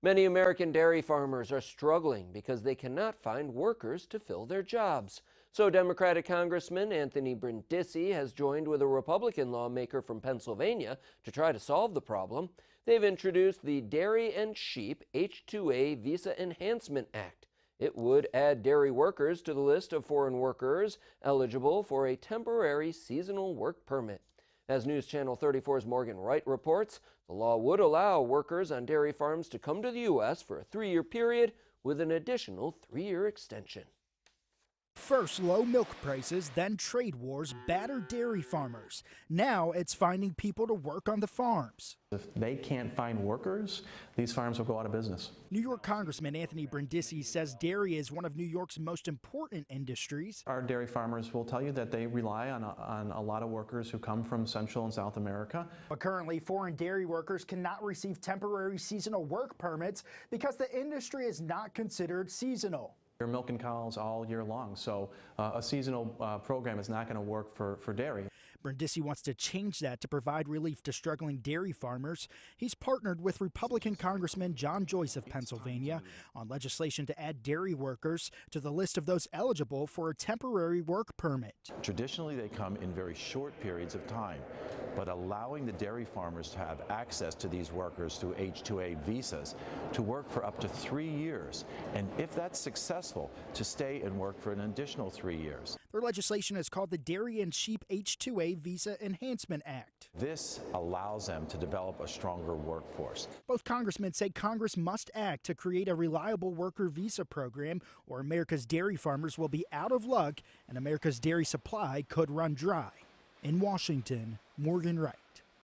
Many American dairy farmers are struggling because they cannot find workers to fill their jobs. So Democratic Congressman Anthony Brindisi has joined with a Republican lawmaker from Pennsylvania to try to solve the problem. They've introduced the Dairy and Sheep H-2A Visa Enhancement Act. It would add dairy workers to the list of foreign workers eligible for a temporary seasonal work permit. As News Channel 34's Morgan Wright reports, the law would allow workers on dairy farms to come to the U.S. for a 3-year period with an additional 3-year extension. First low milk prices, then trade wars battered dairy farmers. Now it's finding people to work on the farms. If they can't find workers, these farms will go out of business. New York Congressman Anthony Brindisi says dairy is one of New York's most important industries. Our dairy farmers will tell you that they rely on a lot of workers who come from Central and South America. But currently, foreign dairy workers cannot receive temporary seasonal work permits because the industry is not considered seasonal. You're milking cows all year long, so a seasonal program is not going to work for dairy. Brindisi wants to change that to provide relief to struggling dairy farmers. He's partnered with Republican Congressman John Joyce of Pennsylvania on legislation to add dairy workers to the list of those eligible for a temporary work permit. Traditionally, they come in very short periods of time, but allowing the dairy farmers to have access to these workers through H-2A visas to work for up to 3 years, and if that's successful, to stay and work for an additional 3 years. Their legislation is called the Dairy and Sheep H-2A Visa Enhancement Act. This allows them to develop a stronger workforce. Both congressmen say Congress must act to create a reliable worker visa program, or America's dairy farmers will be out of luck and America's dairy supply could run dry. In Washington, Morgan Wright.